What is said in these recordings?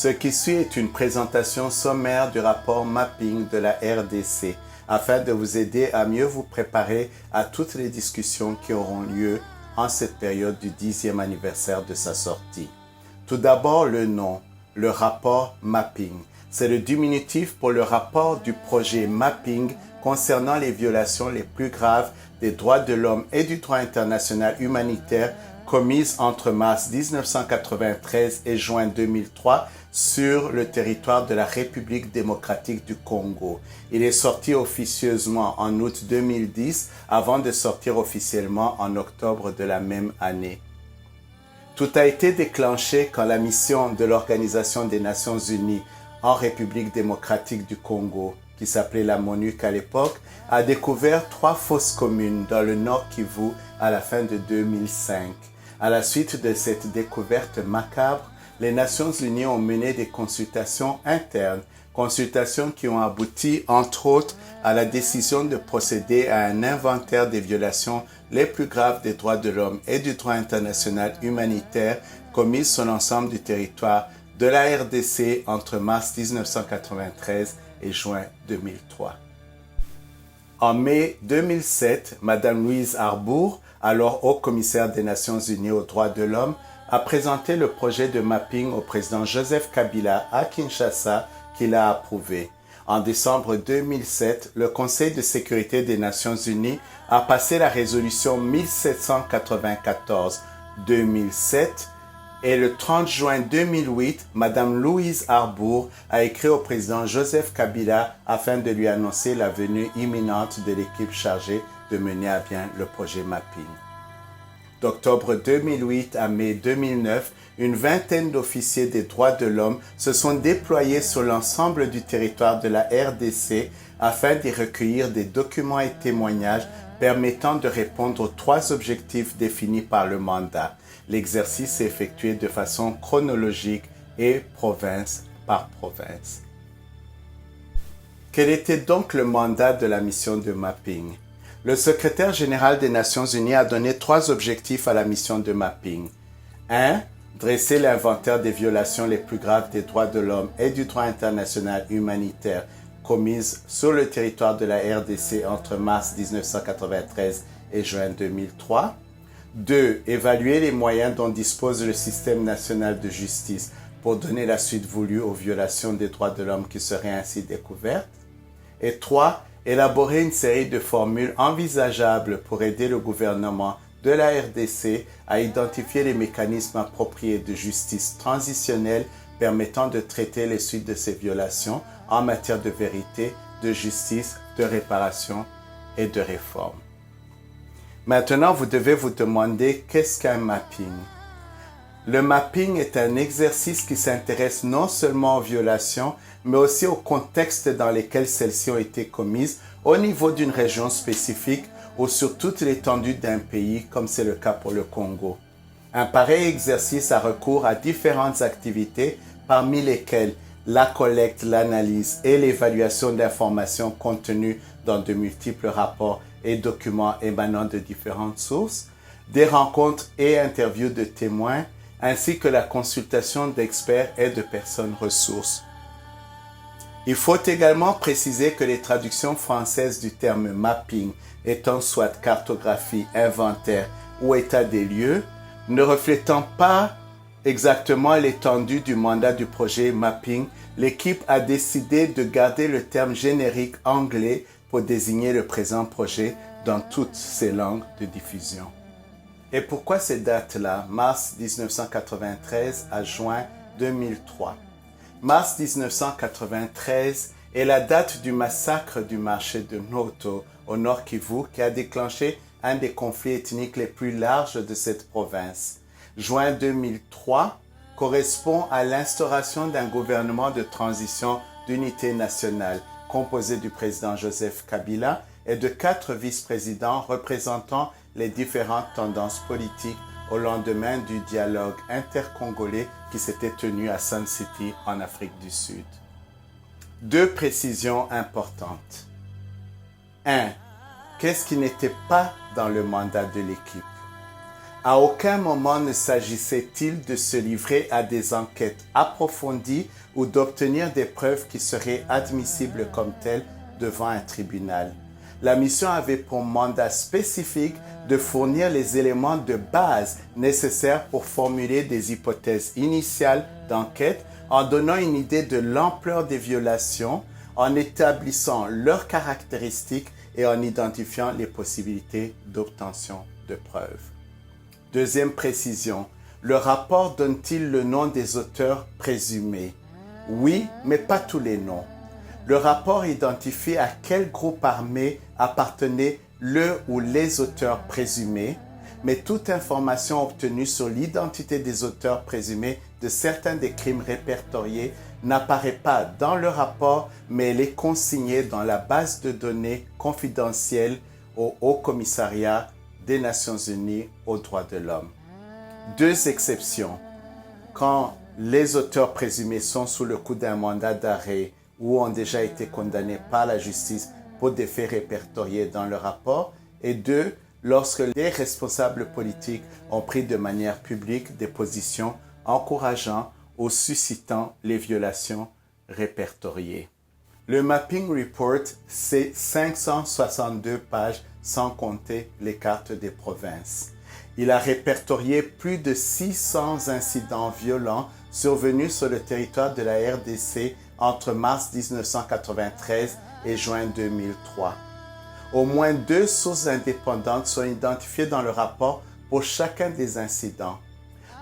Ce qui suit est une présentation sommaire du rapport mapping de la RDC afin de vous aider à mieux vous préparer à toutes les discussions qui auront lieu en cette période du 10e anniversaire de sa sortie. Tout d'abord, le nom, le rapport mapping. C'est le diminutif pour le rapport du projet mapping concernant les violations les plus graves des droits de l'homme et du droit international humanitaire commises entre mars 1993 et juin 2003 sur le territoire de la République démocratique du Congo. Il est sorti officieusement en août 2010 avant de sortir officiellement en octobre de la même année. Tout a été déclenché quand la mission de l'Organisation des Nations Unies en République démocratique du Congo, qui s'appelait la MONUC à l'époque, a découvert 3 fosses communes dans le Nord Kivu à la fin de 2005. À la suite de cette découverte macabre, les Nations Unies ont mené des consultations internes, consultations qui ont abouti, entre autres, à la décision de procéder à un inventaire des violations les plus graves des droits de l'homme et du droit international humanitaire commises sur l'ensemble du territoire de la RDC entre mars 1993 et juin 2003. En mai 2007, Mme Louise Arbour, alors haut-commissaire des Nations Unies aux droits de l'homme, a présenté le projet de mapping au président Joseph Kabila à Kinshasa, qu'il a approuvé. En décembre 2007, le Conseil de sécurité des Nations Unies a passé la résolution 1794-2007 et le 30 juin 2008, Mme Louise Arbour a écrit au président Joseph Kabila afin de lui annoncer la venue imminente de l'équipe chargée de mener à bien le projet mapping. D'octobre 2008 à mai 2009, une vingtaine d'officiers des droits de l'homme se sont déployés sur l'ensemble du territoire de la RDC afin d'y recueillir des documents et témoignages permettant de répondre aux 3 objectifs définis par le mandat. L'exercice est effectué de façon chronologique et province par province. Quel était donc le mandat de la mission de mapping? Le secrétaire général des Nations Unies a donné 3 objectifs à la mission de mapping. 1. Dresser l'inventaire des violations les plus graves des droits de l'homme et du droit international humanitaire commises sur le territoire de la RDC entre mars 1993 et juin 2003. 2. Évaluer les moyens dont dispose le système national de justice pour donner la suite voulue aux violations des droits de l'homme qui seraient ainsi découvertes. Et 3. Élaborer une série de formules envisageables pour aider le gouvernement de la RDC à identifier les mécanismes appropriés de justice transitionnelle permettant de traiter les suites de ces violations en matière de vérité, de justice, de réparation et de réforme. Maintenant, vous devez vous demander qu'est-ce qu'un mapping? Le mapping est un exercice qui s'intéresse non seulement aux violations, mais aussi au contexte dans lequel celles-ci ont été commises au niveau d'une région spécifique ou sur toute l'étendue d'un pays, comme c'est le cas pour le Congo. Un pareil exercice a recours à différentes activités, parmi lesquelles la collecte, l'analyse et l'évaluation d'informations contenues dans de multiples rapports et documents émanant de différentes sources, des rencontres et interviews de témoins, ainsi que la consultation d'experts et de personnes ressources. Il faut également préciser que les traductions françaises du terme mapping, étant soit cartographie, inventaire ou état des lieux, ne reflétant pas exactement l'étendue du mandat du projet mapping, l'équipe a décidé de garder le terme générique anglais pour désigner le présent projet dans toutes ses langues de diffusion. Et pourquoi ces dates-là, mars 1993 à juin 2003? Mars 1993 est la date du massacre du marché de Noto au Nord Kivu qui a déclenché un des conflits ethniques les plus larges de cette province. Juin 2003 correspond à l'instauration d'un gouvernement de transition d'unité nationale composé du président Joseph Kabila et de 4 vice-présidents représentant les différentes tendances politiques au lendemain du dialogue intercongolais qui s'était tenu à Sun City en Afrique du Sud. 2 précisions importantes. 1. Qu'est-ce qui n'était pas dans le mandat de l'équipe? À aucun moment ne s'agissait-il de se livrer à des enquêtes approfondies ou d'obtenir des preuves qui seraient admissibles comme telles devant un tribunal. La mission avait pour mandat spécifique de fournir les éléments de base nécessaires pour formuler des hypothèses initiales d'enquête en donnant une idée de l'ampleur des violations, en établissant leurs caractéristiques et en identifiant les possibilités d'obtention de preuves. Deuxième précision, le rapport donne-t-il le nom des auteurs présumés? Oui, mais pas tous les noms. Le rapport identifie à quel groupe armé appartenait le ou les auteurs présumés, mais toute information obtenue sur l'identité des auteurs présumés de certains des crimes répertoriés n'apparaît pas dans le rapport, mais elle est consignée dans la base de données confidentielle au Haut Commissariat des Nations Unies aux droits de l'homme. Deux exceptions. Quand les auteurs présumés sont sous le coup d'un mandat d'arrêt ou ont déjà été condamnés par la justice pour des faits répertoriés dans le rapport, et deux, lorsque les responsables politiques ont pris de manière publique des positions encourageant ou suscitant les violations répertoriées. Le Mapping Report, c'est 562 pages sans compter les cartes des provinces. Il a répertorié plus de 600 incidents violents survenus sur le territoire de la RDC entre mars 1993 et juin 2003. Au moins 2 sources indépendantes sont identifiées dans le rapport pour chacun des incidents.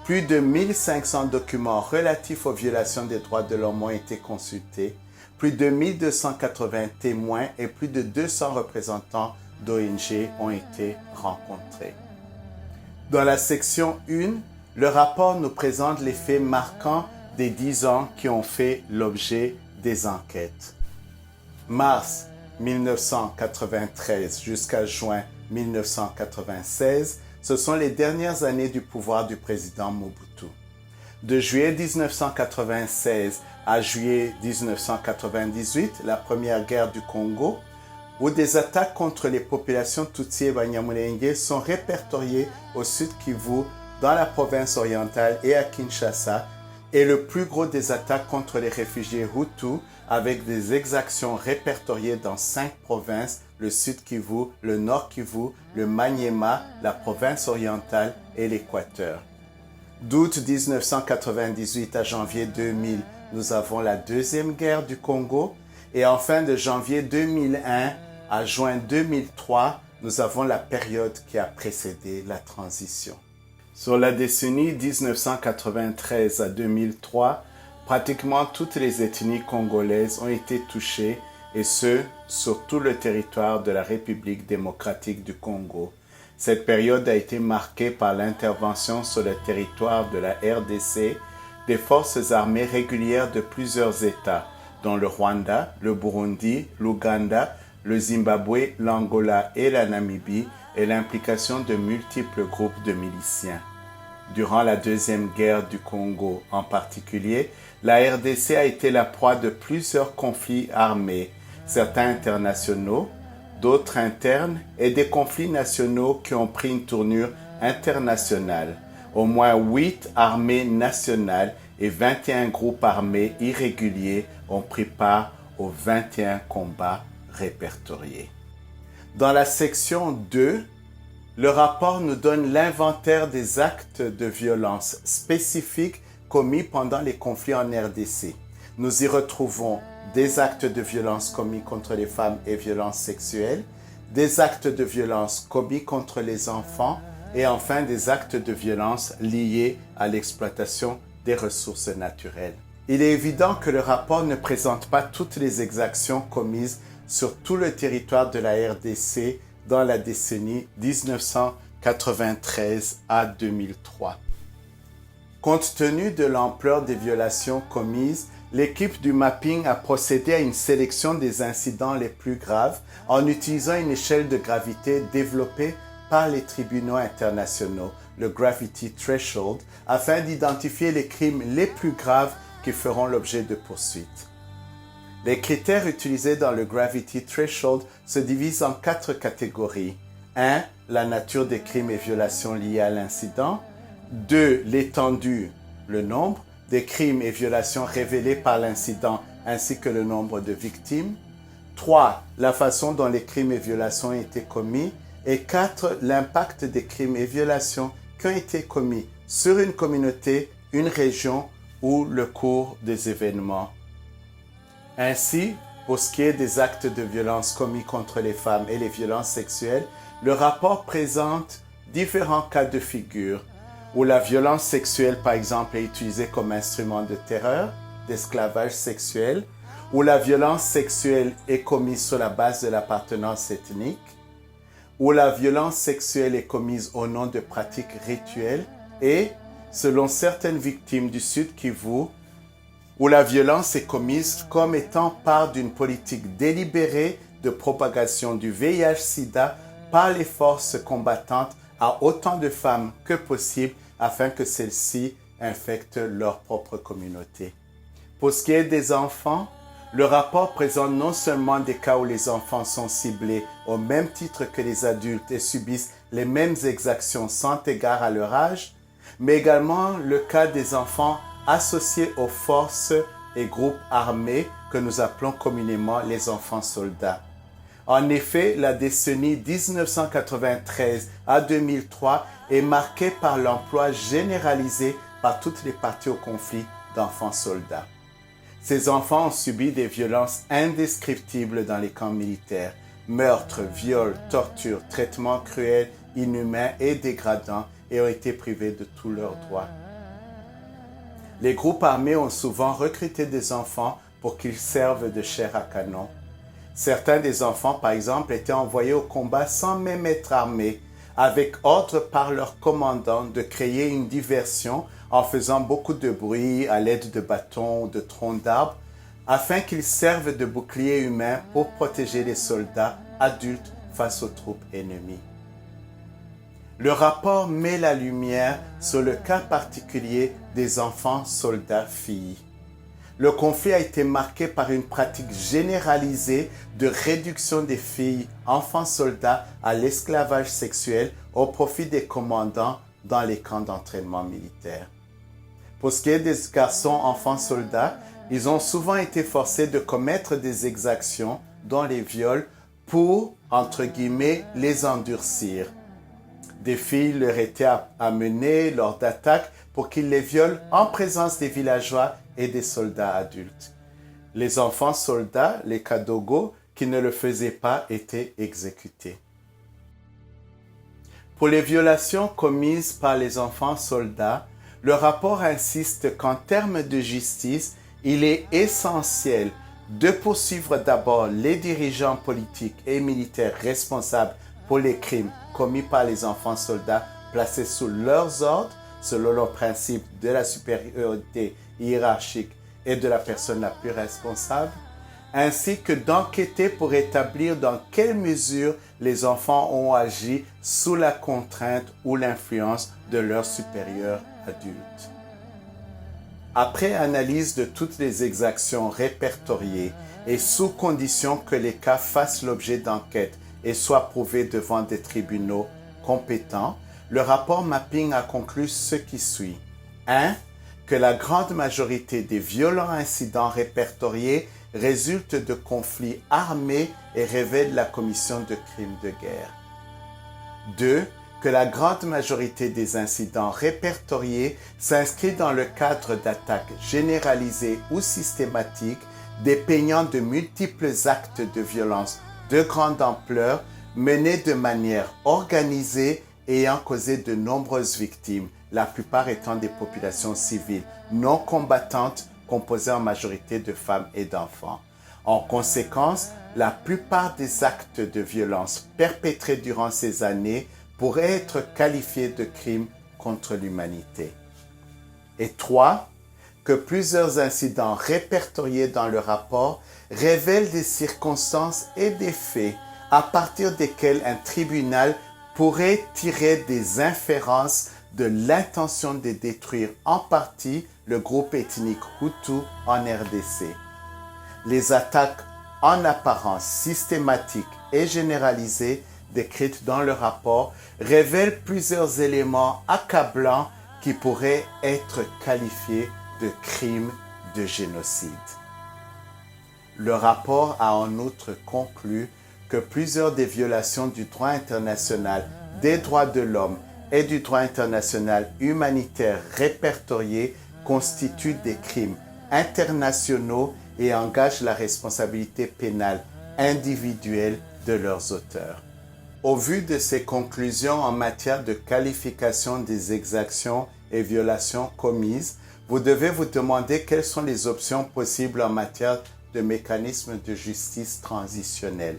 Plus de 1500 documents relatifs aux violations des droits de l'homme ont été consultés, plus de 1280 témoins et plus de 200 représentants d'ONG ont été rencontrés. Dans la section 1, le rapport nous présente les faits marquants des 10 ans qui ont fait l'objet des enquêtes. Mars 1993 jusqu'à juin 1996, ce sont les dernières années du pouvoir du président Mobutu. De juillet 1996 à juillet 1998, la première guerre du Congo, où des attaques contre les populations Tutsi et Banyamulenge sont répertoriées au Sud Kivu, dans la province orientale et à Kinshasa, et le plus gros des attaques contre les réfugiés Hutus, avec des exactions répertoriées dans 5 provinces, le Sud Kivu, le Nord Kivu, le Maniema, la province orientale et l'Équateur. D'août 1998 à janvier 2000, nous avons la Deuxième guerre du Congo, et enfin de janvier 2001 à juin 2003, nous avons la période qui a précédé la transition. Sur la décennie 1993 à 2003, pratiquement toutes les ethnies congolaises ont été touchées, et ce, sur tout le territoire de la République démocratique du Congo. Cette période a été marquée par l'intervention sur le territoire de la RDC des forces armées régulières de plusieurs États, dont le Rwanda, le Burundi, l'Ouganda, le Zimbabwe, l'Angola et la Namibie, et l'implication de multiples groupes de miliciens. Durant la Deuxième guerre du Congo en particulier, la RDC a été la proie de plusieurs conflits armés, certains internationaux, d'autres internes et des conflits nationaux qui ont pris une tournure internationale. Au moins 8 armées nationales et 21 groupes armés irréguliers ont pris part aux 21 combats répertoriés. Dans la section 2, le rapport nous donne l'inventaire des actes de violence spécifiques commis pendant les conflits en RDC. Nous y retrouvons des actes de violence commis contre les femmes et violences sexuelles, des actes de violence commis contre les enfants et enfin des actes de violence liés à l'exploitation des ressources naturelles. Il est évident que le rapport ne présente pas toutes les exactions commises sur tout le territoire de la RDC dans la décennie 1993 à 2003. Compte tenu de l'ampleur des violations commises, l'équipe du mapping a procédé à une sélection des incidents les plus graves en utilisant une échelle de gravité développée par les tribunaux internationaux, le Gravity Threshold, afin d'identifier les crimes les plus graves qui feront l'objet de poursuites. Les critères utilisés dans le Gravity Threshold se divisent en 4 catégories. 1. La nature des crimes et violations liés à l'incident. 2. L'étendue, le nombre des crimes et violations révélés par l'incident ainsi que le nombre de victimes. 3. La façon dont les crimes et violations ont été commis. Et 4. L'impact des crimes et violations qui ont été commis sur une communauté, une région ou le cours des événements. Ainsi, pour ce qui est des actes de violence commis contre les femmes et les violences sexuelles, le rapport présente différents cas de figure où la violence sexuelle, par exemple, est utilisée comme instrument de terreur, d'esclavage sexuel, où la violence sexuelle est commise sur la base de l'appartenance ethnique, où la violence sexuelle est commise au nom de pratiques rituelles et, selon certaines victimes du Sud Kivu, où la violence est commise comme étant part d'une politique délibérée de propagation du VIH-Sida par les forces combattantes à autant de femmes que possible afin que celles-ci infectent leur propre communauté. Pour ce qui est des enfants, le rapport présente non seulement des cas où les enfants sont ciblés au même titre que les adultes et subissent les mêmes exactions sans égard à leur âge, mais également le cas des enfants associés aux forces et groupes armés que nous appelons communément les enfants soldats. En effet, la décennie 1993 à 2003 est marquée par l'emploi généralisé par toutes les parties au conflit d'enfants soldats. Ces enfants ont subi des violences indescriptibles dans les camps militaires, meurtres, viols, tortures, traitements cruels, inhumains et dégradants et ont été privés de tous leurs droits. Les groupes armés ont souvent recruté des enfants pour qu'ils servent de chair à canon. Certains des enfants, par exemple, étaient envoyés au combat sans même être armés, avec ordre par leur commandant de créer une diversion en faisant beaucoup de bruit à l'aide de bâtons ou de troncs d'arbres, afin qu'ils servent de bouclier humain pour protéger les soldats adultes face aux troupes ennemies. Le rapport met la lumière sur le cas particulier des enfants soldats filles. Le conflit a été marqué par une pratique généralisée de réduction des filles enfants soldats à l'esclavage sexuel au profit des commandants dans les camps d'entraînement militaire. Pour ce qui est des garçons enfants soldats, ils ont souvent été forcés de commettre des exactions, dont les viols, pour, entre guillemets, les endurcir. Des filles leur étaient amenées lors d'attaques pour qu'ils les violent en présence des villageois et des soldats adultes. Les enfants soldats, les Kadogo, qui ne le faisaient pas, étaient exécutés. Pour les violations commises par les enfants soldats, le rapport insiste qu'en termes de justice, il est essentiel de poursuivre d'abord les dirigeants politiques et militaires responsables pour les crimes commis par les enfants soldats placés sous leurs ordres, selon le principe de la supériorité hiérarchique et de la personne la plus responsable, ainsi que d'enquêter pour établir dans quelle mesure les enfants ont agi sous la contrainte ou l'influence de leurs supérieurs adultes. Après analyse de toutes les exactions répertoriées et sous condition que les cas fassent l'objet d'enquêtes et soient prouvés devant des tribunaux compétents, le rapport Mapping a conclu ce qui suit. 1. Que la grande majorité des violents incidents répertoriés résultent de conflits armés et révèlent la commission de crimes de guerre. 2. Que la grande majorité des incidents répertoriés s'inscrit dans le cadre d'attaques généralisées ou systématiques dépeignant de multiples actes de violence de grande ampleur menés de manière organisée et ayant causé de nombreuses victimes, la plupart étant des populations civiles non combattantes composées en majorité de femmes et d'enfants. En conséquence, la plupart des actes de violence perpétrés durant ces années pourraient être qualifiés de crimes contre l'humanité. Et 3. Que plusieurs incidents répertoriés dans le rapport révèlent des circonstances et des faits à partir desquels un tribunal pourrait tirer des inférences de l'intention de détruire en partie le groupe ethnique Hutu en RDC. Les attaques en apparence systématiques et généralisées décrites dans le rapport révèlent plusieurs éléments accablants qui pourraient être qualifiés de crimes de génocide. Le rapport a en outre conclu que plusieurs des violations du droit international, des droits de l'homme et du droit international humanitaire répertoriés constituent des crimes internationaux et engagent la responsabilité pénale individuelle de leurs auteurs. Au vu de ces conclusions en matière de qualification des exactions et violations commises, vous devez vous demander quelles sont les options possibles en matière de mécanismes de justice transitionnelle.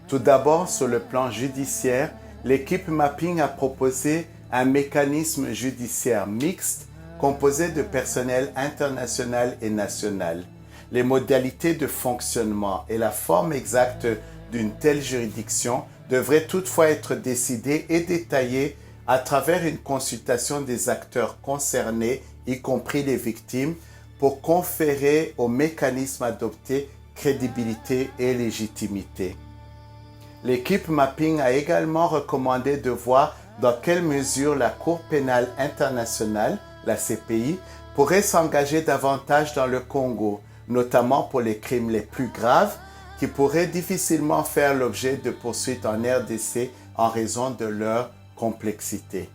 Tout d'abord, sur le plan judiciaire, l'équipe Mapping a proposé un mécanisme judiciaire mixte composé de personnel international et national. Les modalités de fonctionnement et la forme exacte d'une telle juridiction devraient toutefois être décidées et détaillées à travers une consultation des acteurs concernés, y compris les victimes, pour conférer au mécanisme adopté crédibilité et légitimité. L'équipe Mapping a également recommandé de voir dans quelle mesure la Cour pénale internationale, la CPI, pourrait s'engager davantage dans le Congo, notamment pour les crimes les plus graves qui pourraient difficilement faire l'objet de poursuites en RDC en raison de leur complexité.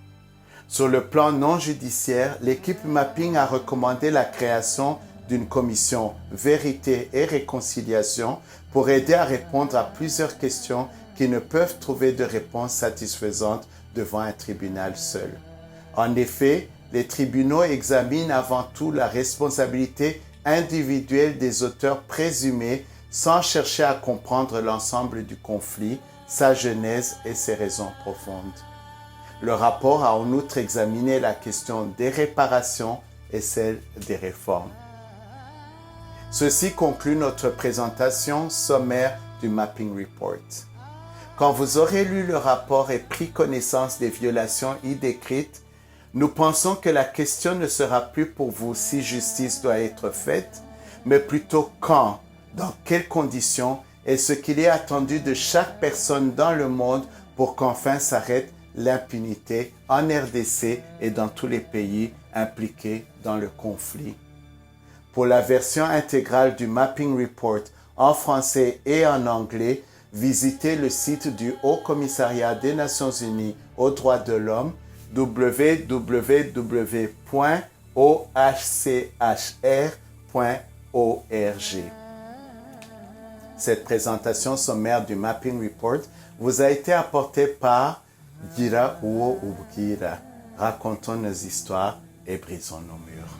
Sur le plan non judiciaire, l'équipe Mapping a recommandé la création d'une commission Vérité et Réconciliation pour aider à répondre à plusieurs questions qui ne peuvent trouver de réponse satisfaisante devant un tribunal seul. En effet, les tribunaux examinent avant tout la responsabilité individuelle des auteurs présumés sans chercher à comprendre l'ensemble du conflit, sa genèse et ses raisons profondes. Le rapport a en outre examiné la question des réparations et celle des réformes. Ceci conclut notre présentation sommaire du Mapping Report. Quand vous aurez lu le rapport et pris connaissance des violations y décrites, nous pensons que la question ne sera plus pour vous si justice doit être faite, mais plutôt quand, dans quelles conditions et ce qu'il est attendu de chaque personne dans le monde pour qu'enfin s'arrête l'impunité en RDC et dans tous les pays impliqués dans le conflit. Pour la version intégrale du Mapping Report en français et en anglais, visitez le site du Haut Commissariat des Nations Unies aux droits de l'homme www.ohchr.org. Cette présentation sommaire du Mapping Report vous a été apportée par Gira Uo Ubukira. Racontons nos histoires et brisons nos murs.